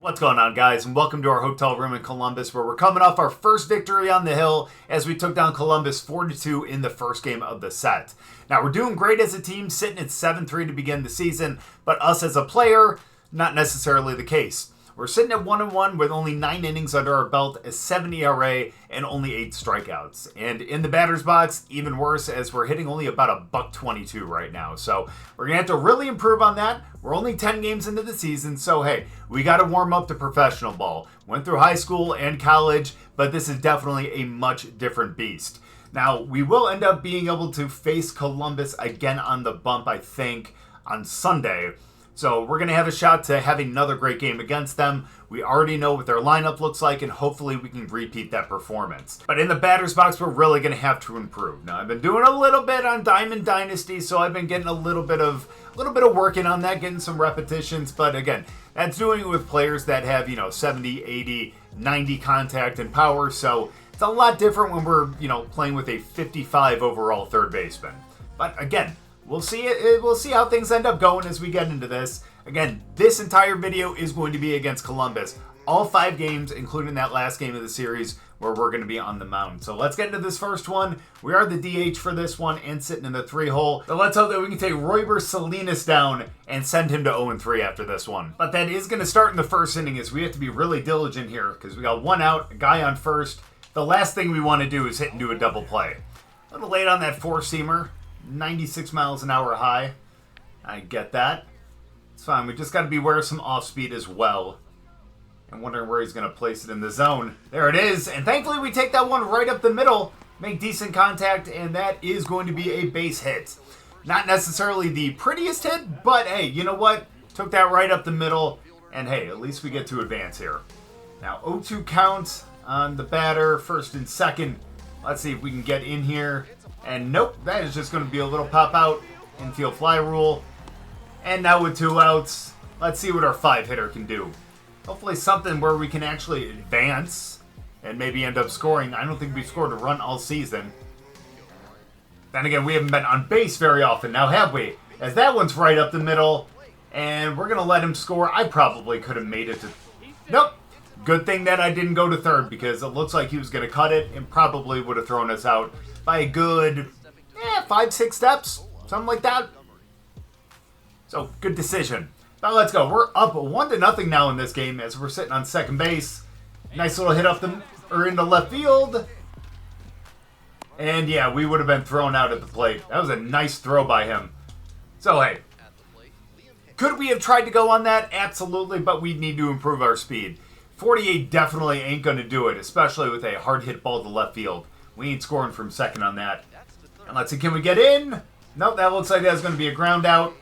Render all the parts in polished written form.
What's going on, guys, and welcome to our hotel room in Columbus, where we're coming off our first victory on the hill as we took down Columbus 4-2 in the first game of the set. Now, we're doing great as a team, sitting at 7-3 to begin the season, but us as a player, not necessarily the case. We're sitting at 1-1 with only 9 innings under our belt, a 7 ERA, and only 8 strikeouts. And in the batter's box, even worse, as we're hitting only about $122 right now. So we're going to have to really improve on that. We're only 10 games into the season, so hey, we got to warm up to professional ball. Went through high school and college, but this is definitely a much different beast. Now, we will end up being able to face Columbus again on the bump, I think, on Sunday. So we're going to have a shot to have another great game against them. We already know what their lineup looks like, and hopefully we can repeat that performance. But in the batter's box, we're really going to have to improve. Now, I've been doing a little bit on Diamond Dynasty, so I've been getting a little bit of working on that, getting some repetitions. But again, that's doing it with players that have, 70, 80, 90 contact and power. So it's a lot different when we're, playing with a 55 overall third baseman. But again, we'll see it. We'll see how things end up going as we get into this. Again, this entire video is going to be against Columbus. All 5 games, including that last game of the series where we're going to be on the mound. So let's get into this first one. We are the DH for this one and sitting in the 3-hole. So let's hope that we can take Royber Salinas down and send him to 0-3 after this one. But that is going to start in the first inning, as we have to be really diligent here because we got 1 out, a guy on first. The last thing we want to do is hit into a double play. A little late on that 4-seamer. 96 miles an hour high. I get that. It's fine. We just got to be aware of some off speed as well. I'm wondering where he's going to place it in the zone. There it is. And thankfully we take that one right up the middle. Make decent contact. And that is going to be a base hit. Not necessarily the prettiest hit. But hey, you know what? Took that right up the middle. And hey, at least we get to advance here. Now 0-2 count on the batter. First and second. Let's see if we can get in here. And nope, that is just going to be a little pop out. Infield fly rule. And now with 2 outs, let's see what our 5-hitter can do. Hopefully something where we can actually advance and maybe end up scoring. I don't think we've scored a run all season. Then again, we haven't been on base very often now, have we? As that one's right up the middle. And we're going to let him score. I probably could have made it to... Nope. Good thing that I didn't go to third, because it looks like he was going to cut it and probably would have thrown us out by a good 5-6 steps, something like that. So, good decision. Now let's go. We're up 1-0 now in this game as we're sitting on second base. Nice little hit into left field. And yeah, we would have been thrown out at the plate. That was a nice throw by him. So hey, could we have tried to go on that? Absolutely, but we need to improve our speed. 48 definitely ain't going to do it, especially with a hard hit ball to left field. We ain't scoring from second on that. And let's see, can we get in? Nope, that looks like that's going to be a ground out.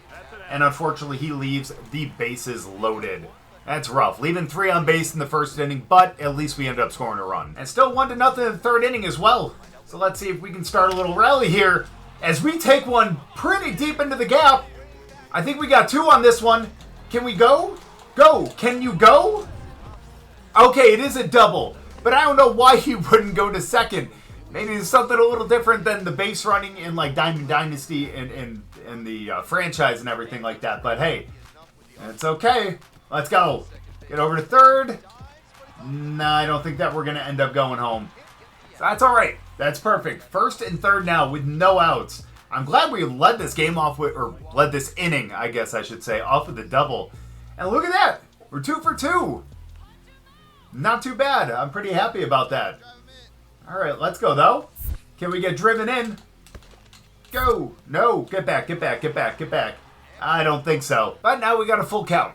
And unfortunately, he leaves the bases loaded. That's rough. Leaving 3 on base in the first inning, but at least we ended up scoring a run. And still 1-0 in the third inning as well. So let's see if we can start a little rally here as we take one pretty deep into the gap. I think we got 2 on this one. Can we go? Go. Can you go? Okay, it is a double, but I don't know why he wouldn't go to second. Maybe it's something a little different than the base running in like Diamond Dynasty and the franchise and everything like that. But hey, it's okay. Let's go. Get over to third. No, I don't think that we're going to end up going home. So that's all right. That's perfect. First and third now with no outs. I'm glad we led this game off with, or led this inning, I guess I should say, off with a double. And look at that. We're 2 for 2. Not too bad. I'm pretty happy about that. All right, let's go, though. Can we get driven in? Go. No. Get back, get back, get back, get back. I don't think so. But now we got a full count.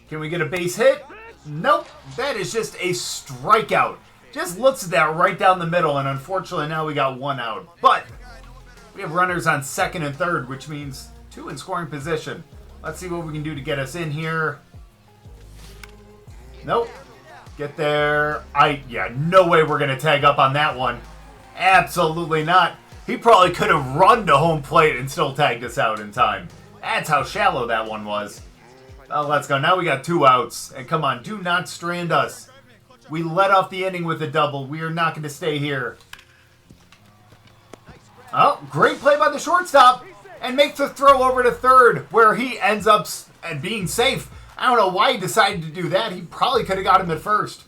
Can we get a base hit? Nope. That is just a strikeout. Just looks at that right down the middle, and unfortunately now we got 1 out. But we have runners on second and third, which means 2 in scoring position. Let's see what we can do to get us in here. Nope. Get there. No way we're going to tag up on that one. Absolutely not. He probably could have run to home plate and still tagged us out in time. That's how shallow that one was. Oh, let's go. Now we got 2 outs. And come on, do not strand us. We let off the inning with a double. We are not going to stay here. Oh, great play by the shortstop. And makes the throw over to third, where he ends up being safe. I don't know why he decided to do that. He probably could have got him at first.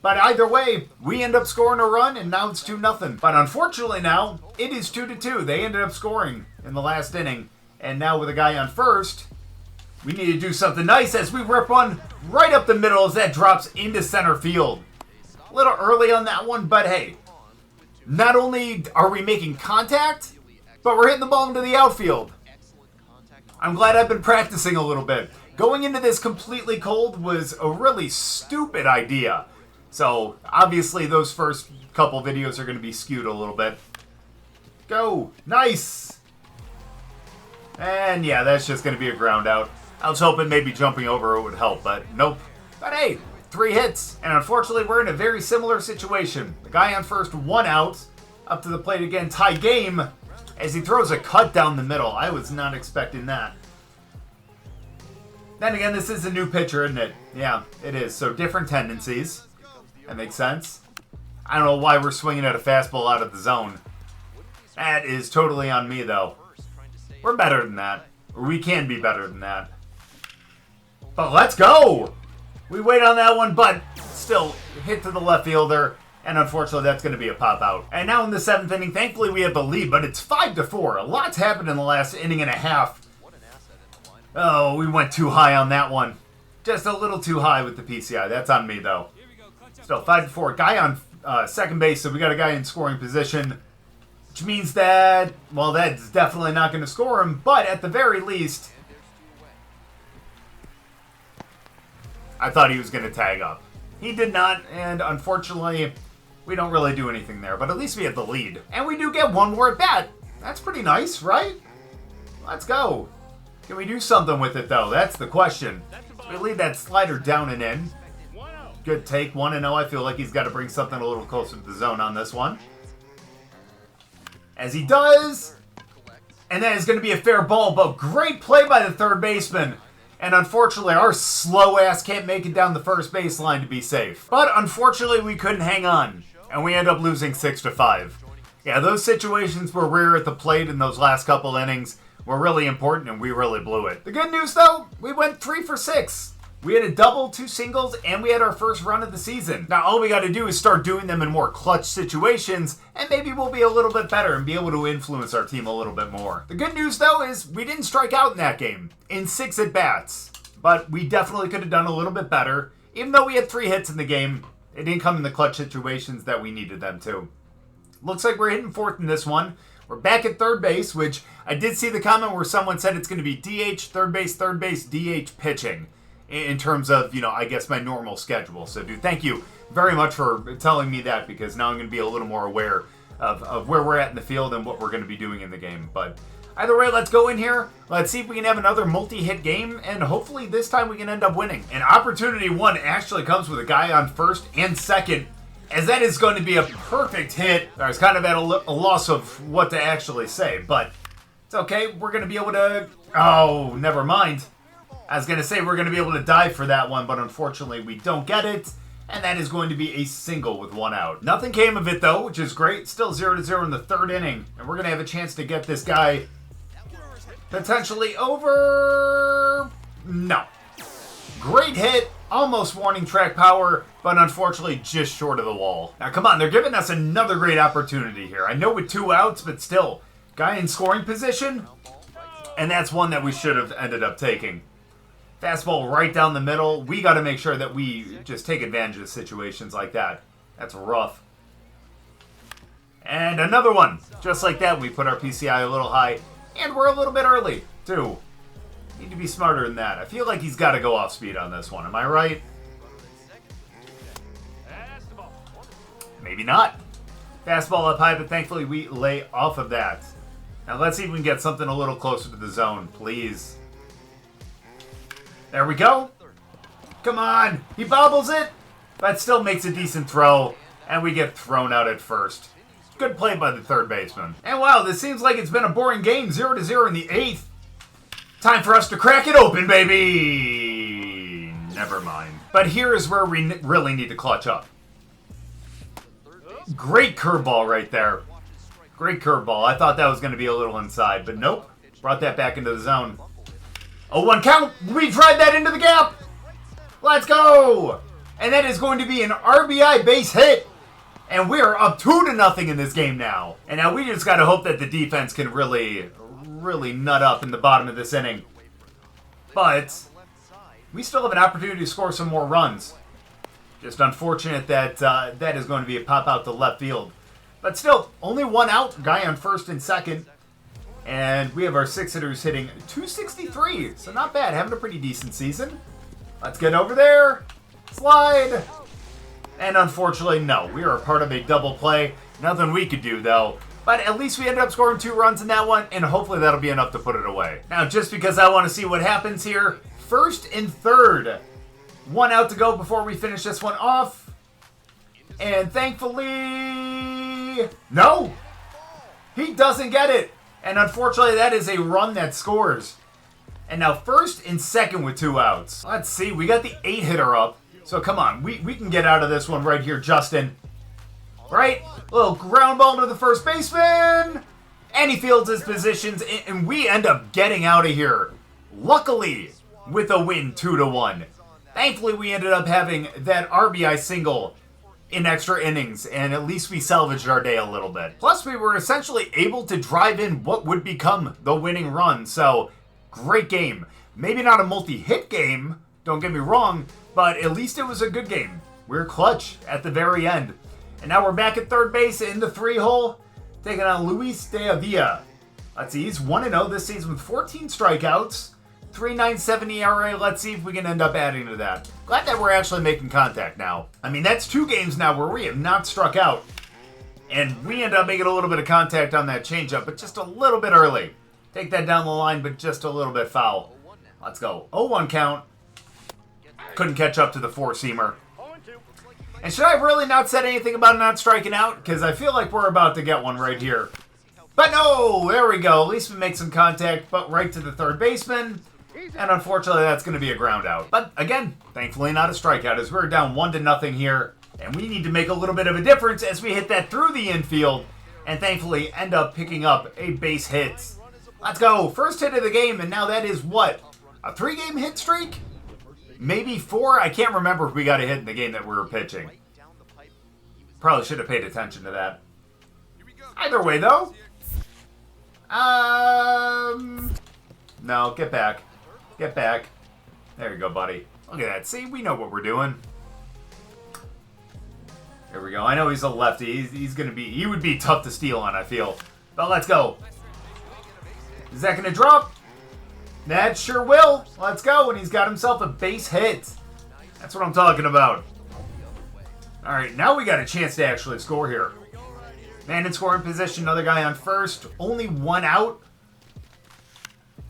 But either way, we end up scoring a run, and now it's 2-0. But unfortunately now, it is 2-2. They ended up scoring in the last inning. And now with a guy on first, we need to do something nice as we rip one right up the middle as that drops into center field. A little early on that one, but hey, not only are we making contact, but we're hitting the ball into the outfield. I'm glad I've been practicing a little bit. Going into this completely cold was a really stupid idea. So, obviously, those first couple videos are going to be skewed a little bit. Go! Nice! And yeah, that's just going to be a ground out. I was hoping maybe jumping over it would help, but nope. But hey, 3 hits. And unfortunately, we're in a very similar situation. The guy on first, 1 out. Up to the plate again, tie game. As he throws a cut down the middle. I was not expecting that. Then again, this is a new pitcher, isn't it? Yeah, it is. So different tendencies. That makes sense. I don't know why we're swinging at a fastball out of the zone. That is totally on me, though. We're better than that. Or we can be better than that. But let's go! We wait on that one, but still hit to the left fielder. And unfortunately, that's going to be a pop out. And now in the 7th inning, thankfully we have the lead, but it's 5-4. A lot's happened in the last inning and a half. Oh, we went too high on that one. Just a little too high with the PCI. That's on me, though. Still, 5-4. Guy on second base, so we got a guy in scoring position. Which means that, well, that's definitely not going to score him. But at the very least, I thought he was going to tag up. He did not, and unfortunately, we don't really do anything there. But at least we have the lead. And we do get one more at bat. That's pretty nice, right? Let's go. Can we do something with it, though? That's the question. So we leave that slider down and in. Good take, 1-0. I feel like he's got to bring something a little closer to the zone on this one. As he does. And that is going to be a fair ball, but great play by the third baseman. And unfortunately, our slow ass can't make it down the first baseline to be safe. But unfortunately, we couldn't hang on. And we end up losing 6-5. Yeah, those situations where we were at the plate in those last couple innings were really important, and we really blew it. The good news, though, we went 3 for 6. We had a double, 2 singles, and we had our first run of the season. Now, all we got to do is start doing them in more clutch situations, and maybe we'll be a little bit better and be able to influence our team a little bit more. The good news, though, is we didn't strike out in that game, in 6 at-bats. But we definitely could have done a little bit better. Even though we had 3 hits in the game, it didn't come in the clutch situations that we needed them to. Looks like we're hitting 4th in this one. We're back at third base, which I did see the comment where someone said it's going to be DH, third base, DH pitching. In terms of, I guess my normal schedule. So, dude, thank you very much for telling me that, because now I'm going to be a little more aware of where we're at in the field and what we're going to be doing in the game. But either way, let's go in here. Let's see if we can have another multi-hit game, and hopefully this time we can end up winning. And opportunity 1 actually comes with a guy on first and second, as that is going to be a perfect hit. I was kind of at a loss of what to actually say, but it's okay. We're going to be able to... Oh, never mind. I was going to say we're going to be able to dive for that one, but unfortunately we don't get it. And that is going to be a single with 1 out. Nothing came of it, though, which is great. Still 0-0 in the 3rd inning. And we're going to have a chance to get this guy potentially over... No. Great hit. Almost warning track power, but unfortunately just short of the wall. Now, come on. They're giving us another great opportunity here. I know with 2 outs, but still. Guy in scoring position. And that's one that we should have ended up taking. Fastball right down the middle. We got to make sure that we just take advantage of situations like that. That's rough. And another one. Just like that, we put our PCI a little high. And we're a little bit early, too. Need to be smarter than that. I feel like he's got to go off speed on this one. Am I right? Maybe not. Fastball up high, but thankfully we lay off of that. Now let's see if we can get something a little closer to the zone, please. There we go. Come on. He bobbles it, but still makes a decent throw, and we get thrown out at first. Good play by the third baseman. And wow, this seems like it's been a boring game. 0-0 in the 8th. Time for us to crack it open, baby. Never mind. But here is where we really need to clutch up. Great curveball right there. Great curveball. I thought that was going to be a little inside, but nope. Brought that back into the zone. 0-1 count. We drive that into the gap. Let's go! And that is going to be an RBI base hit. And we are up 2-0 in this game now. And now we just got to hope that the defense can really nut up in the bottom of this inning. But we still have an opportunity to score some more runs. Just unfortunate that that is going to be a pop out to left field. But still, only one out. Guy on first and second. And we have our six hitters hitting .263. So not bad. Having a pretty decent season. Let's get over there. Slide. And unfortunately, no. We are a part of a double play. Nothing we could do, though. But at least we ended up scoring 2 runs in that one, and hopefully that'll be enough to put it away. Now, just because I want to see what happens here, first and third. 1 out to go before we finish this one off. And thankfully... No! He doesn't get it. And unfortunately, that is a run that scores. And now first and second with 2 outs. Let's see. We got the 8-hitter up. So come on, we can get out of this one right here, Justin. Right? Little ground ball to the first baseman. And he fields his positions, and we end up getting out of here. Luckily, with a win 2-1. Thankfully, we ended up having that RBI single in extra innings, and at least we salvaged our day a little bit. Plus, we were essentially able to drive in what would become the winning run. So, great game. Maybe not a multi-hit game, don't get me wrong, but at least it was a good game. We were clutch at the very end. And now we're back at third base in the 3-hole, taking on Luis de Avila. Let's see, he's 1-0 this season with 14 strikeouts, 3.97 ERA. Let's see if we can end up adding to that. Glad that we're actually making contact now. I mean, that's 2 games now where we have not struck out. And we end up making a little bit of contact on that changeup, but just a little bit early. Take that down the line, but just a little bit foul. Let's go. 0-1 count. Couldn't catch up to the 4-seamer. And should I have really not said anything about not striking out? Because I feel like we're about to get one right here. But no, there we go. At least we make some contact, but right to the third baseman. And unfortunately, that's going to be a ground out. But again, thankfully not a strikeout as we're down 1-0 here. And we need to make a little bit of a difference as we hit that through the infield. And thankfully end up picking up a base hit. Let's go. First hit of the game, and now that is what? A 3-game hit streak? Maybe 4? I can't remember if we got a hit in the game that we were pitching. Probably should have paid attention to that. Either way, though. No, get back. Get back. There you go, buddy. Look at that. See, we know what we're doing. There we go. I know he's a lefty. He's going to be... He would be tough to steal on, I feel. But let's go. Is that going to drop? That sure will. Let's go. And he's got himself a base hit. That's what I'm talking about. All right, now we got a chance to actually score here. Man in scoring position. Another guy on first. Only 1 out.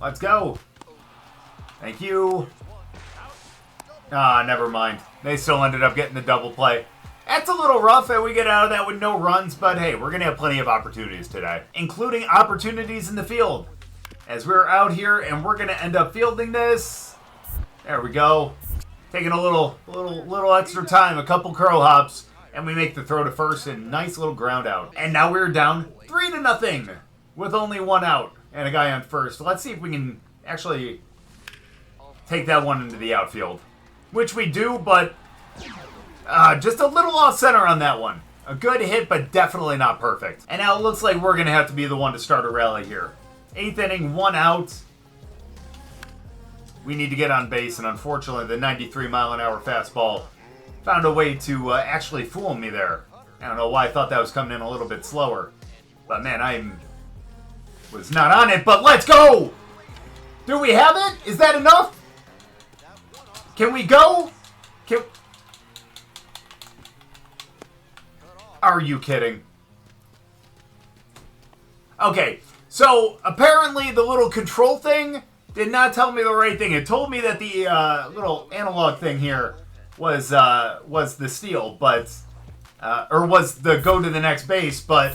Let's go. Thank you. Ah, never mind. They still ended up getting the double play. That's a little rough that we get out of that with no runs, but hey, we're going to have plenty of opportunities today, including opportunities in the field. As we're out here, and we're going to end up fielding this. There we go. Taking a little extra time, a couple curl hops, and we make the throw to first, and nice little ground out. And now we're down 3-0 with only 1 out and a guy on first. Let's see if we can actually take that one into the outfield, which we do, but just a little off center on that one. A good hit, but definitely not perfect. And now it looks like we're going to have to be the one to start a rally here. 8th inning, 1 out. We need to get on base, and unfortunately, the 93-mile-an-hour fastball found a way to actually fool me there. I don't know why I thought that was coming in a little bit slower. But man, I was not on it, but let's go! Do we have it? Is that enough? Can we go? Are you kidding? Okay. So, apparently the little control thing did not tell me the right thing. It told me that the little analog thing here was the steal, but or was the go to the next base, but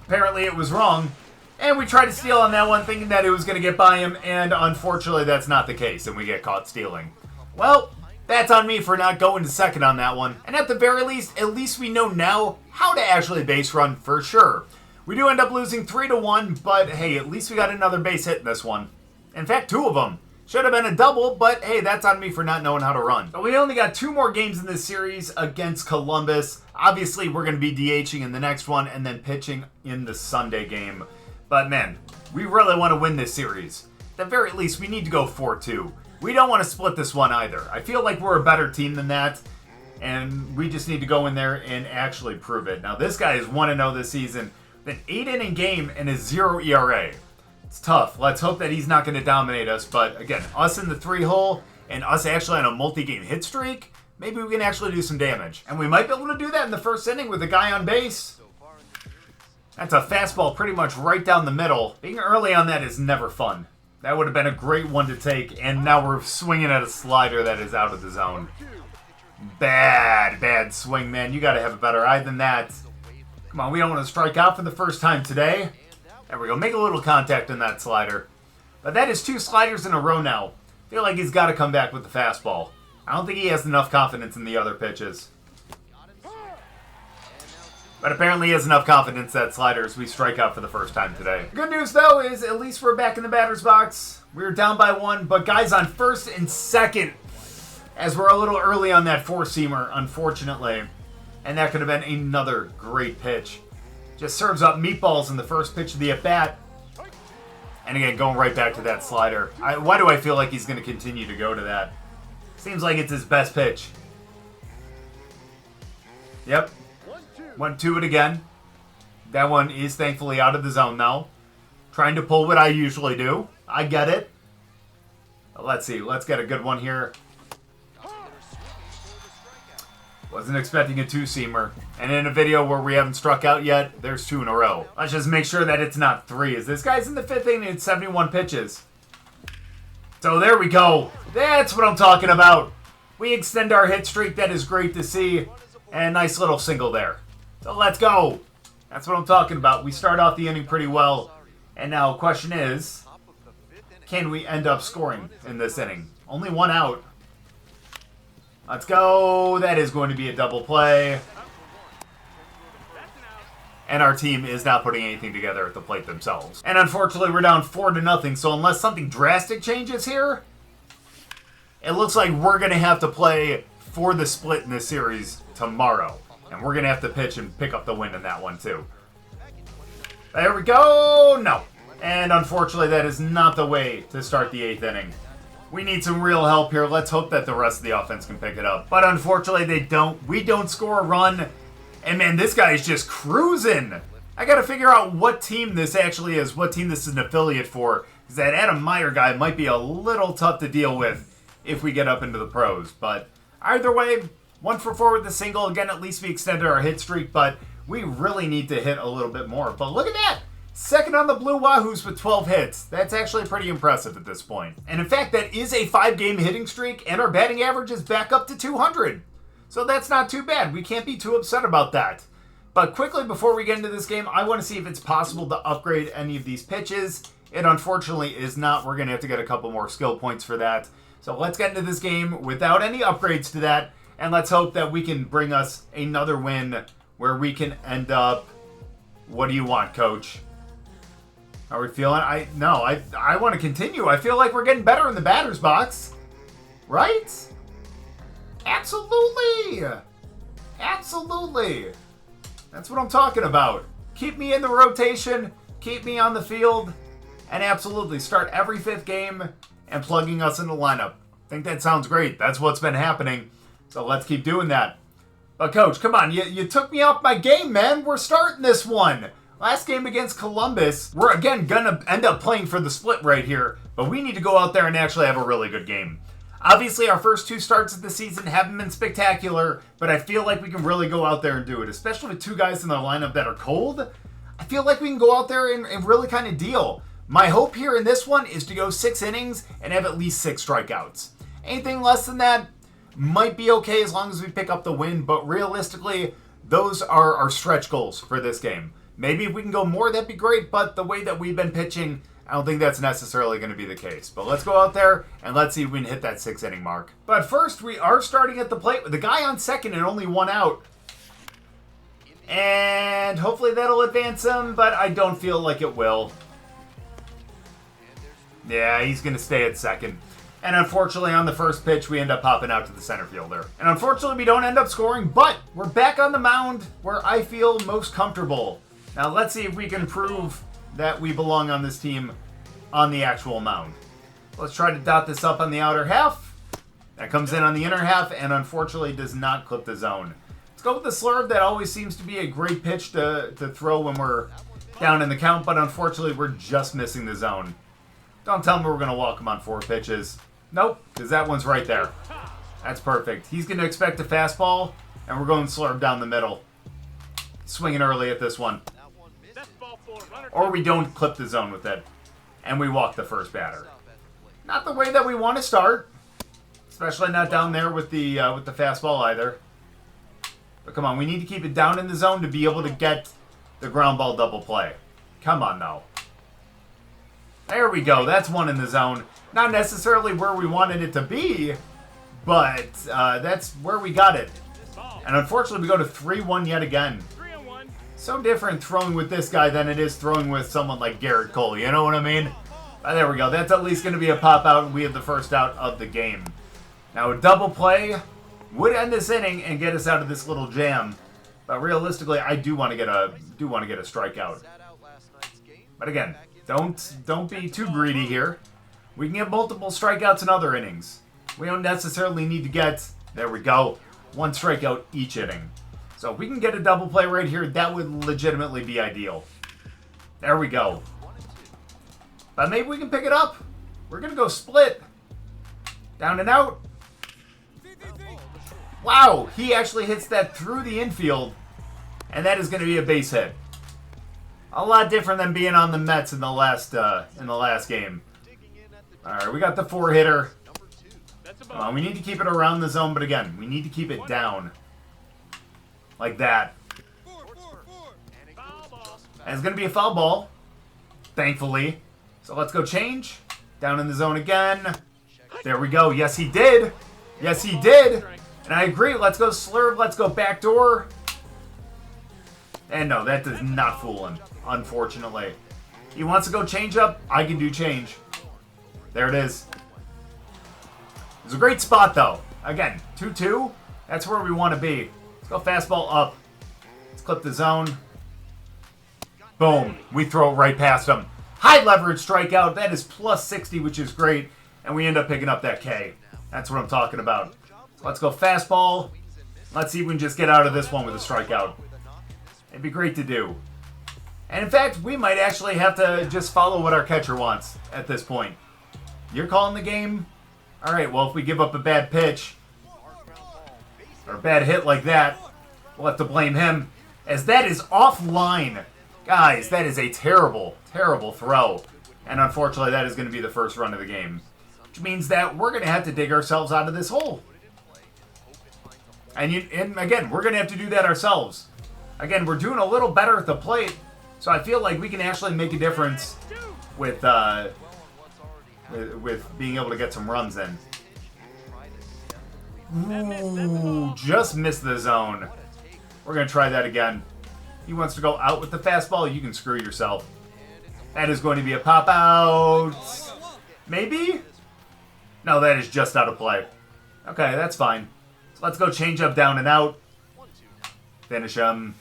apparently it was wrong. And we tried to steal on that one, thinking that it was going to get by him, and unfortunately that's not the case, and we get caught stealing. Well, that's on me for not going to second on that one. And at the very least, at least we know now how to actually base run for sure. We do end up losing 3-1, but hey, at least we got another base hit in this one. In fact, 2 of them. Should have been a double, but hey, that's on me for not knowing how to run. But we only got 2 more games in this series against Columbus. Obviously, we're going to be DHing in the next one and then pitching in the Sunday game. But man, we really want to win this series. At the very least, we need to go 4-2. We don't want to split this one either. I feel like we're a better team than that, and we just need to go in there and actually prove it. Now, this guy is 1-0 this season, an 8-inning game and a 0 ERA. It's tough. Let's hope that he's not going to dominate us. But again, us in the 3-hole and us actually on a multi-game hit streak, maybe we can actually do some damage. And we might be able to do that in the first inning with a guy on base. That's a fastball pretty much right down the middle. Being early on that is never fun. That would have been a great one to take. And now we're swinging at a slider that is out of the zone. Bad swing, man. You got to have a better eye than that. Come on, we don't want to strike out for the first time today. There we go. Make a little contact in that slider. But that is 2 sliders in a row now. I feel like he's got to come back with the fastball. I don't think he has enough confidence in the other pitches. But apparently he has enough confidence that sliders we strike out for the first time today. Good news, though, is at least we're back in the batter's box. We were down by 1, but guys on first and second, as we're a little early on that 4-seamer, unfortunately. And that could have been another great pitch. Just serves up meatballs in the first pitch of the at-bat. And again, going right back to that slider. Why do I feel like he's going to continue to go to that? Seems like it's his best pitch. Yep. 1-2 it again. That one is thankfully out of the zone now. Trying to pull what I usually do. I get it. Let's see. Let's get a good one here. Wasn't expecting a 2-seamer. And in a video where we haven't struck out yet, there's 2 in a row. Let's just make sure that it's not 3, as this guy's in the 5th inning and 71 pitches. So there we go. That's what I'm talking about. We extend our hit streak. That is great to see. And nice little single there. So let's go. That's what I'm talking about. We start off the inning pretty well. And now the question is, can we end up scoring in this inning? Only 1 out. Let's go. That is going to be a double play. And our team is not putting anything together at the plate themselves. And unfortunately, we're down 4-0. So unless something drastic changes here, it looks like we're going to have to play for the split in this series tomorrow. And we're going to have to pitch and pick up the win in that one too. There we go. No. And unfortunately, that is not the way to start the 8th inning. We need some real help here. Let's hope that the rest of the offense can pick it up. But unfortunately, they don't. We don't score a run. And man, this guy is just cruising. I got to figure out what team this actually is, what team this is an affiliate for. Because that Adam Meyer guy might be a little tough to deal with if we get up into the pros. But either way, 1 for 4 with the single. Again, at least we extended our hit streak, but we really need to hit a little bit more. But look at that. Second on the Blue Wahoos with 12 hits. That's actually pretty impressive at this point. And in fact, that is a 5-game hitting streak, and our batting average is back up to 200. So that's not too bad. We can't be too upset about that. But quickly, before we get into this game, I want to see if it's possible to upgrade any of these pitches. It unfortunately is not. We're going to have to get a couple more skill points for that. So let's get into this game without any upgrades to that, and let's hope that we can bring us another win where we can end up... What do you want, Coach? Are we feeling... I want to continue. I feel like we're getting better in the batter's box. Right? Absolutely! Absolutely! That's what I'm talking about. Keep me in the rotation, keep me on the field, and absolutely start every 5th game and plugging us in the lineup. I think that sounds great. That's what's been happening. So let's keep doing that. But Coach, come on. You took me off my game, man. We're starting this one. Last game against Columbus, we're again going to end up playing for the split right here, but we need to go out there and actually have a really good game. Obviously, our first 2 starts of the season haven't been spectacular, but I feel like we can really go out there and do it, especially with 2 guys in the lineup that are cold. I feel like we can go out there and really kind of deal. My hope here in this one is to go 6 innings and have at least 6 strikeouts. Anything less than that might be okay as long as we pick up the win, but realistically, those are our stretch goals for this game. Maybe if we can go more, that'd be great, but the way that we've been pitching, I don't think that's necessarily going to be the case. But let's go out there and let's see if we can hit that 6th inning mark. But first, we are starting at the plate with the guy on second and only 1 out. And hopefully that'll advance him, but I don't feel like it will. Yeah, he's going to stay at second. And unfortunately, on the first pitch, we end up popping out to the center fielder. And unfortunately, we don't end up scoring, but we're back on the mound where I feel most comfortable. Now, let's see if we can prove that we belong on this team on the actual mound. Let's try to dot this up on the outer half. That comes in on the inner half and unfortunately does not clip the zone. Let's go with the slurve. That always seems to be a great pitch to throw when we're down in the count, but unfortunately, we're just missing the zone. Don't tell me we're going to walk him on 4 pitches. Nope, because that one's right there. That's perfect. He's going to expect a fastball, and we're going slurve down the middle. Swinging early at this one. Or we don't clip the zone with it, and we walk the first batter. Not the way that we want to start, especially not down there with the fastball either. But come on, we need to keep it down in the zone to be able to get the ground ball double play. Come on, now. There we go. That's one in the zone. Not necessarily where we wanted it to be, but that's where we got it. And unfortunately, we go to 3-1 yet again. So different throwing with this guy than it is throwing with someone like Garrett Cole. You know what I mean? There we go. That's at least going to be a pop out, and we have the first out of the game. Now, a double play would end this inning and get us out of this little jam. But realistically, I do want to get a strikeout. But again, don't be too greedy here. We can get multiple strikeouts in other innings. We don't necessarily need to get, there we go, 1 strikeout each inning. So if we can get a double play right here, that would legitimately be ideal. There we go. But maybe we can pick it up. We're going to go split. Down and out. Wow, he actually hits that through the infield. And that is going to be a base hit. A lot different than being on the Mets in the last game. All right, we got the 4-hitter. We need to keep it around the zone, but again, we need to keep it down. Like that. And it's going to be a foul ball, thankfully. So let's go change. Down in the zone again. There we go. Yes, he did. Yes, he did. And I agree. Let's go slurve. Let's go backdoor. And no, that does not fool him, unfortunately. He wants to go change up. I can do change. There it is. It's a great spot, though. Again, 2-2. That's where we want to be. Let's go fastball up. Let's clip the zone. Boom. We throw it right past him. High leverage strikeout. That is plus 60, which is great. And we end up picking up that K. That's what I'm talking about. So let's go fastball. Let's see if we can just get out of this one with a strikeout. It'd be great to do. And in fact, we might actually have to just follow what our catcher wants at this point. You're calling the game? All right, well, if we give up a bad pitch or a bad hit like that, we'll have to blame him, as that is offline. Guys, that is a terrible, terrible throw. And unfortunately, that is going to be the first run of the game, which means that we're going to have to dig ourselves out of this hole. And again, we're going to have to do that ourselves. Again, we're doing a little better at the plate, so I feel like we can actually make a difference with being able to get some runs in. Ooh, just missed the zone. We're going to try that again. He wants to go out with the fastball. You can screw yourself. That is going to be a pop out. Maybe? No, that is just out of play. Okay, that's fine. So let's go change up, down and out. Finish him.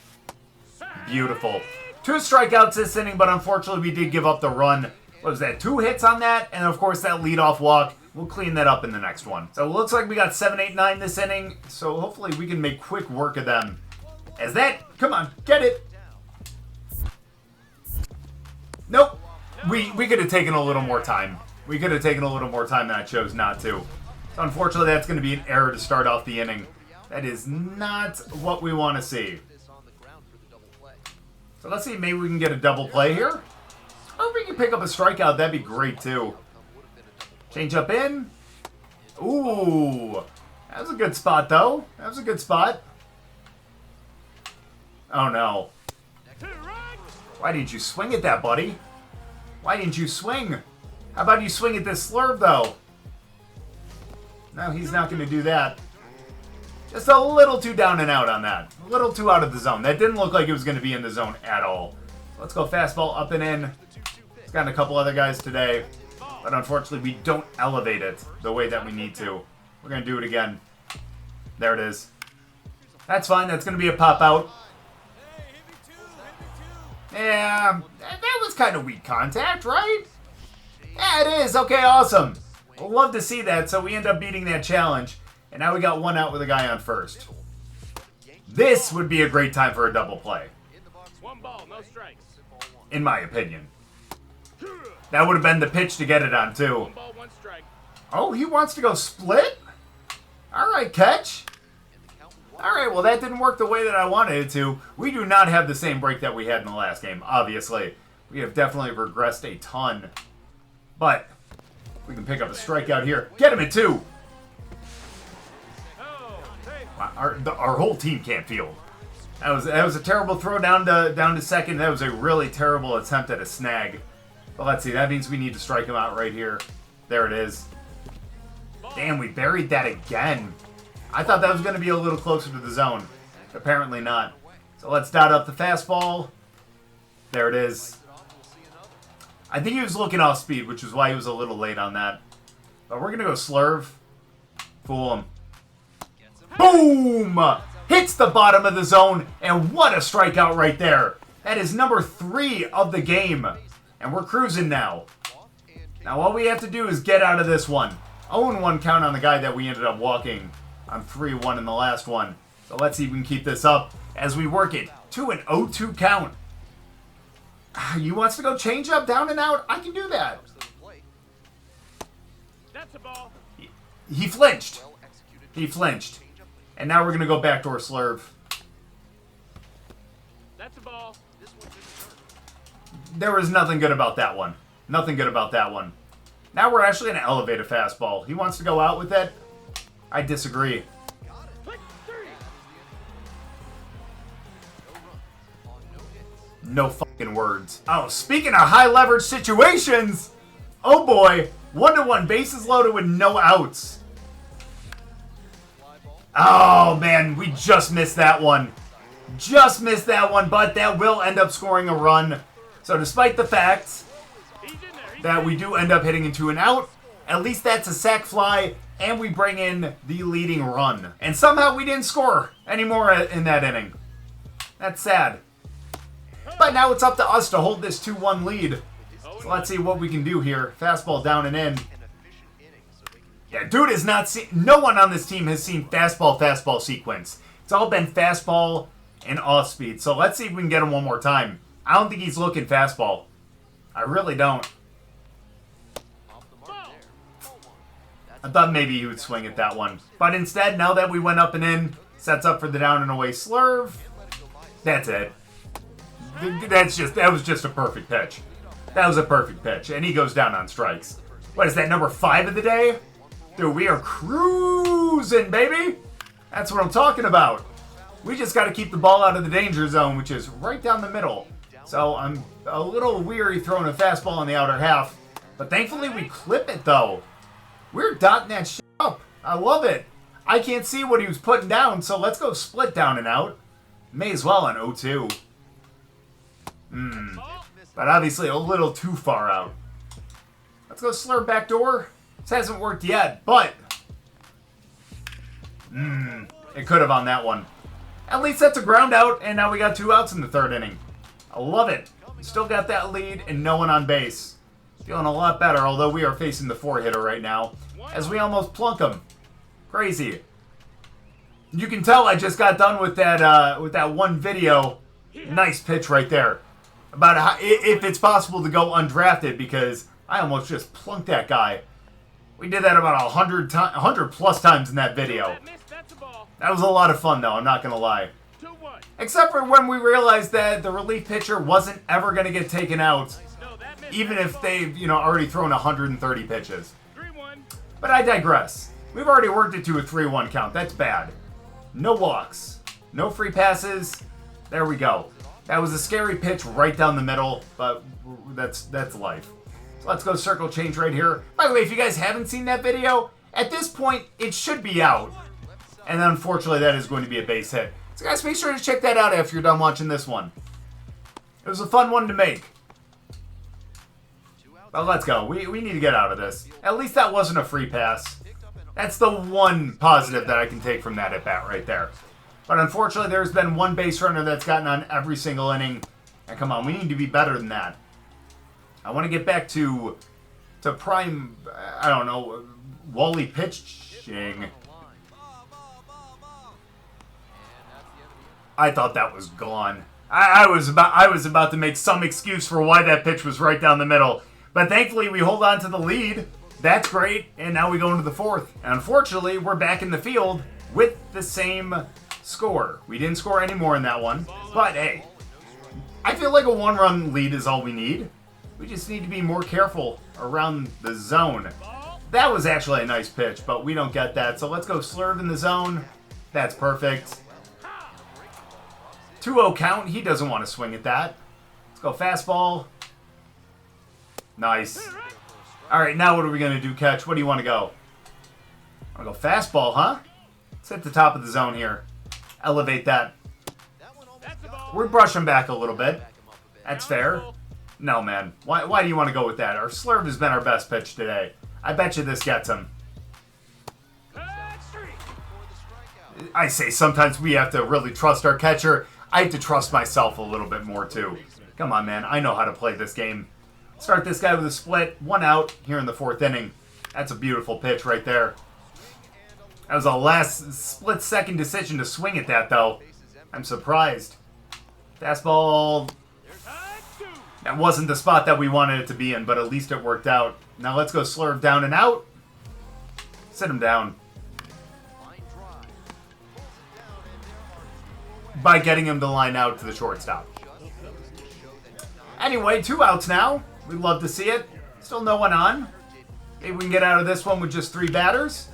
Beautiful. 2 strikeouts this inning, but unfortunately we did give up the run. What was that? 2 hits on that, and of course that leadoff walk. We'll clean that up in the next one. So it looks like we got 7, 8, 9 this inning, so hopefully we can make quick work of them. As that, come on, get it. Nope. We could have taken a little more time. We could have taken a little more time, and I chose not to. So unfortunately, that's going to be an error to start off the inning. That is not what we want to see. So let's see, maybe we can get a double play here. Or if we can pick up a strikeout, that'd be great too. Change up in. Ooh. That was a good spot, though. That was a good spot. Oh, no. Why didn't you swing at that, buddy? Why didn't you swing? How about you swing at this slurve, though? No, he's not going to do that. Just a little too down and out on that. A little too out of the zone. That didn't look like it was going to be in the zone at all. Let's go fastball up and in. He's gotten a couple other guys today. But unfortunately, we don't elevate it the way that we need to. We're going to do it again. There it is. That's fine. That's going to be a pop out. Yeah, that was kind of weak contact, right? Yeah, it is. Okay, awesome. We'll love to see that. So we end up beating that challenge. And now we got one out with a guy on first. This would be a great time for a double play. One ball, no strikes. In my opinion. That would have been the pitch to get it on, too. One ball, one strike. Oh, he wants to go split? All right, catch. All right, well, that didn't work the way that I wanted it to. We do not have the same break that we had in the last game, obviously. We have definitely regressed a ton. But we can pick up a strikeout here. Get him at 2. Our whole team can't field. That was a terrible throw down to second. That was a really terrible attempt at a snag. But let's see. That means we need to strike him out right here. There it is. Damn, we buried that again. I thought that was going to be a little closer to the zone. Apparently not. So let's dot up the fastball. There it is. I think he was looking off speed, which is why he was a little late on that. But we're going to go slurve. Fool him. Boom! Hits the bottom of the zone, and what a strikeout right there. That is number 3 of the game. And we're cruising now. Now all we have to do is get out of this one. 0-1 count on the guy that we ended up walking on 3-1 in the last one. So let's see if we can keep this up as we work it to an 0-2 count. You wants to go change up, down and out? I can do that. That's a ball. He flinched. He flinched. And now we're going to go backdoor slurve. That's a ball. There was nothing good about that one. Nothing good about that one. Now we're actually going to elevate a fastball. He wants to go out with it. I disagree. No fucking words. Oh, speaking of high leverage situations. Oh boy. 1-1, bases loaded with no outs. Oh man, we just missed that one. Just missed that one, but that will end up scoring a run. So despite the fact that we do end up hitting into an out, at least that's a sac fly, and we bring in the leading run. And somehow we didn't score anymore in that inning. That's sad. But now it's up to us to hold this 2-1 lead. So let's see what we can do here. Fastball down and in. Yeah, dude has not seen... No one on this team has seen fastball sequence. It's all been fastball and off speed. So let's see if we can get him one more time. I don't think he's looking fastball. I really don't. I thought maybe he would swing at that one. But instead, now that we went up and in, sets up for the down and away slurve. That's it. That was just a perfect pitch. That was a perfect pitch. And he goes down on strikes. What is that, number 5 of the day? Dude, we are cruising, baby. That's what I'm talking about. We just got to keep the ball out of the danger zone, which is right down the middle. So I'm a little weary throwing a fastball in the outer half. But thankfully we clip it, though. We're dotting that shit up. I love it. I can't see what he was putting down, so let's go split down and out. May as well on 0-2. But obviously a little too far out. Let's go slurve back door. This hasn't worked yet, but... it could have on that one. At least that's a ground out, and now we got 2 outs in the 3rd inning. I love it. Still got that lead and no one on base. Feeling a lot better, although we are facing the 4-hitter right now, as we almost plunk him. Crazy. You can tell I just got done with that one video. Nice pitch right there. About how, if it's possible to go undrafted, because I almost just plunked that guy. We did that about 100 plus times in that video. That was a lot of fun, though, I'm not going to lie. Except for when we realized that the relief pitcher wasn't ever going to get taken out, even if they've, already thrown 130 pitches. But I digress. We've already worked it to a 3-1 count. That's bad. No walks. No free passes. There we go. That was a scary pitch right down the middle, but that's life. So let's go circle change right here. By the way, if you guys haven't seen that video, at this point, it should be out. And unfortunately, that is going to be a base hit. So guys, make sure to check that out after you're done watching this one. It was a fun one to make. But let's go. We need to get out of this. At least that wasn't a free pass. That's the one positive that I can take from that at-bat right there. But unfortunately, there's been one base runner that's gotten on every single inning. And come on, we need to be better than that. I want to get back to prime, I don't know, Wally pitching. I thought that was gone. I was about to make some excuse for why that pitch was right down the middle. But thankfully, we hold on to the lead. That's great. And now we go into the fourth. And unfortunately, we're back in the field with the same score. We didn't score any more in that one. But hey, I feel like a one-run lead is all we need. We just need to be more careful around the zone. That was actually a nice pitch, but we don't get that. So let's go slurve in the zone. That's perfect. 2-0 count. He doesn't want to swing at that. Let's go fastball. Nice. All right, now what are we going to do, Catch? What do you want to go? I want to go fastball, huh? Let's hit the top of the zone here. Elevate that. We're brushing back a little bit. That's fair. No, man. Why do you want to go with that? Our slurve has been our best pitch today. I bet you this gets him. I say sometimes we have to really trust our catcher. I have to trust myself a little bit more, too. Come on, man. I know how to play this game. Start this guy with a split. 1 out here in the 4th inning. That's a beautiful pitch right there. That was a last split-second decision to swing at that, though. I'm surprised. Fastball. That wasn't the spot that we wanted it to be in, but at least it worked out. Now let's go slurve down and out. Sit him down. By getting him to line out to the shortstop. Anyway, 2 outs now. We'd love to see it. Still no one on. Maybe we can get out of this one with just 3 batters.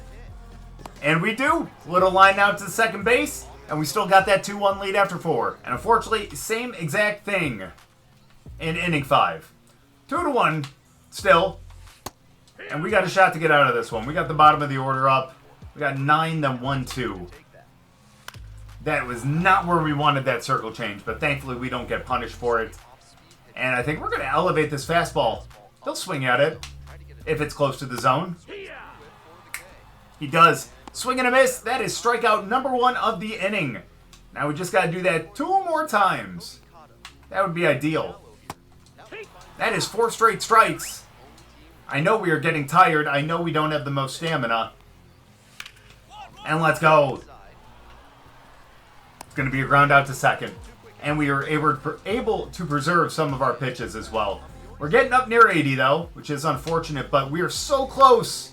And we do. Little line out to the second base. And we still got that 2-1 lead after 4. And unfortunately, same exact thing in inning 5. 2-1 still. And we got a shot to get out of this one. We got the bottom of the order up. We got 9, then 1-2. That was not where we wanted that circle change, but thankfully we don't get punished for it. And I think we're going to elevate this fastball. He'll swing at it if it's close to the zone. He does. Swing and a miss. That is strikeout number 1 of the inning. Now we just got to do that 2 more times. That would be ideal. That is 4 straight strikes. I know we are getting tired. I know we don't have the most stamina. And let's go. It's going to be a ground out to second. And we are able to preserve some of our pitches as well. We're getting up near 80, though, which is unfortunate. But we are so close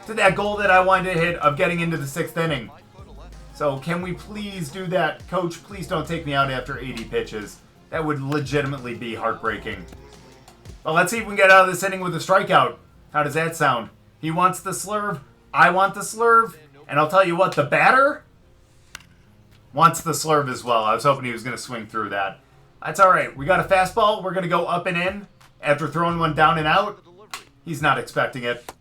to that goal that I wanted to hit of getting into the 6th inning. So can we please do that? Coach, please don't take me out after 80 pitches. That would legitimately be heartbreaking. Well, let's see if we can get out of this inning with a strikeout. How does that sound? He wants the slurve. I want the slurve. And I'll tell you what, the batter wants the slurve as well. I was hoping he was going to swing through that. That's all right. We got a fastball. We're going to go up and in after throwing one down and out. He's not expecting it.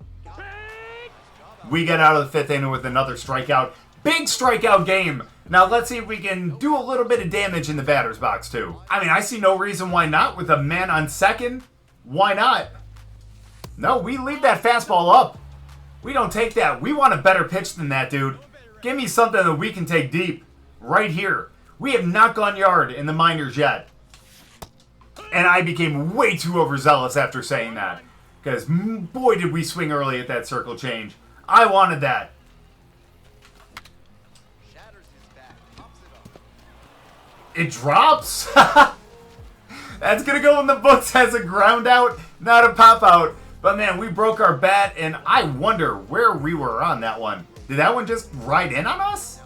We get out of the 5th inning with another strikeout. Big strikeout game. Now let's see if we can do a little bit of damage in the batter's box too. I mean, I see no reason why not with a man on second. Why not? No, we leave that fastball up. We don't take that. We want a better pitch than that, dude. Give me something that we can take deep. Right here. We have not gone yard in the minors yet. And I became way too overzealous after saying that. Because boy did we swing early at that circle change. I wanted that. It drops? That's going to go in the books as a ground out, not a pop out. But man, we broke our bat, and I wonder where we were on that one. Did that one just ride in on us?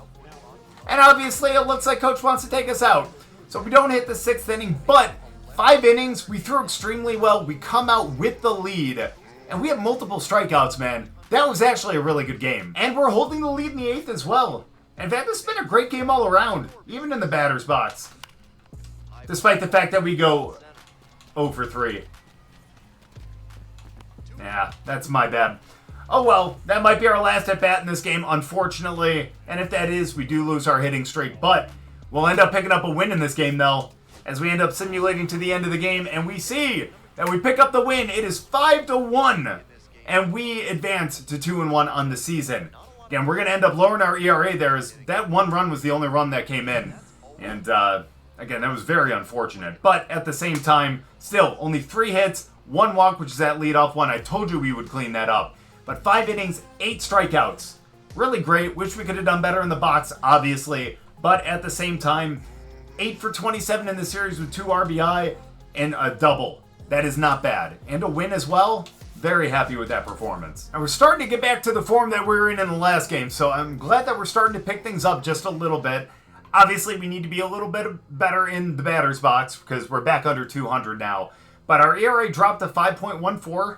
And obviously, it looks like Coach wants to take us out. So we don't hit the 6th inning, but 5 innings, we threw extremely well. We come out with the lead, and we have multiple strikeouts, man. That was actually a really good game. And we're holding the lead in the 8th as well. In fact, this has been a great game all around, even in the batter's box. Despite the fact that we go 0 for 3. Yeah, that's my bad. Oh well, that might be our last at-bat in this game, unfortunately. And if that is, we do lose our hitting streak. But we'll end up picking up a win in this game, though, as we end up simulating to the end of the game. And we see that we pick up the win. It is 5-1, and we advance to 2-1 on the season. Again, we're going to end up lowering our ERA there, as that one run was the only run that came in. And, again, that was very unfortunate. But at the same time, still, only 3 hits, 1 walk, which is that leadoff one. I told you we would clean that up. But 5 innings, 8 strikeouts. Really great. Wish we could have done better in the box, obviously. But at the same time, 8 for 27 in the series with 2 RBI and a double. That is not bad. And a win as well. Very happy with that performance. And we're starting to get back to the form that we were in the last game, so I'm glad that we're starting to pick things up just a little bit. Obviously, we need to be a little bit better in the batter's box because we're back under 200 now. But our ERA dropped to 5.14.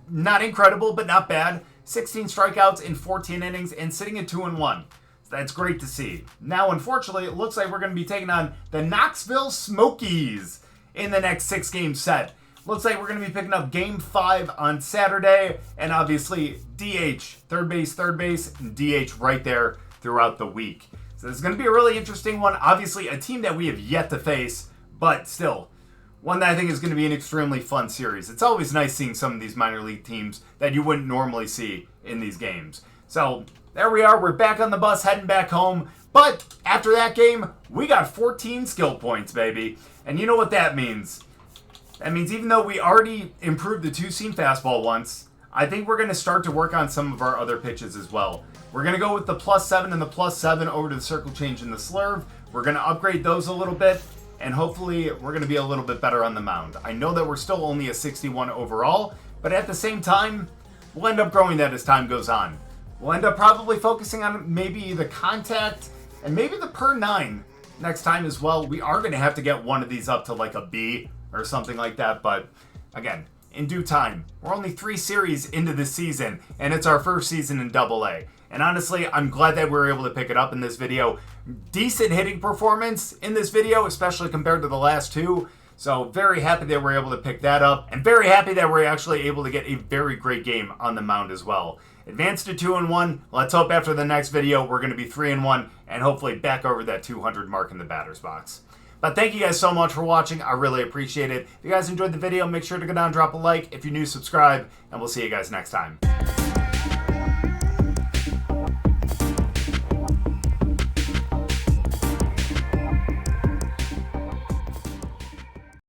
Not incredible, but not bad. 16 strikeouts in 14 innings and sitting at 2-1. That's great to see. Now, unfortunately, it looks like we're going to be taking on the Knoxville Smokies in the next 6-game set. Looks like we're going to be picking up Game 5 on Saturday, and obviously DH, third base, and DH right there throughout the week. So this is going to be a really interesting one. Obviously, a team that we have yet to face, but still, one that I think is going to be an extremely fun series. It's always nice seeing some of these minor league teams that you wouldn't normally see in these games. So there we are. We're back on the bus, heading back home. But after that game, we got 14 skill points, baby. And you know what that means. That means even though we already improved the 2-seam fastball once, I think we're going to start to work on some of our other pitches as well. We're going to go with the +7 and the +7 over to the circle change and the slurve. We're going to upgrade those a little bit, and hopefully we're going to be a little bit better on the mound. I know that we're still only a 61 overall, but at the same time, we'll end up growing that as time goes on. We'll end up probably focusing on maybe the contact and maybe the per 9 next time as well. We are going to have to get one of these up to like a B or something like that, but again, in due time. We're only 3 series into this season, and it's our first season in AA. And honestly, I'm glad that we were able to pick it up in this video. Decent hitting performance in this video, especially compared to the last 2. So very happy that we're able to pick that up, and very happy that we're actually able to get a very great game on the mound as well. Advance to 2-1. Let's hope after the next video we're going to be 3-1 and hopefully back over that 200 mark in the batter's box. But thank you guys so much for watching. I really appreciate it. If you guys enjoyed the video, make sure to go down and drop a like. If you're new, subscribe, and we'll see you guys next time.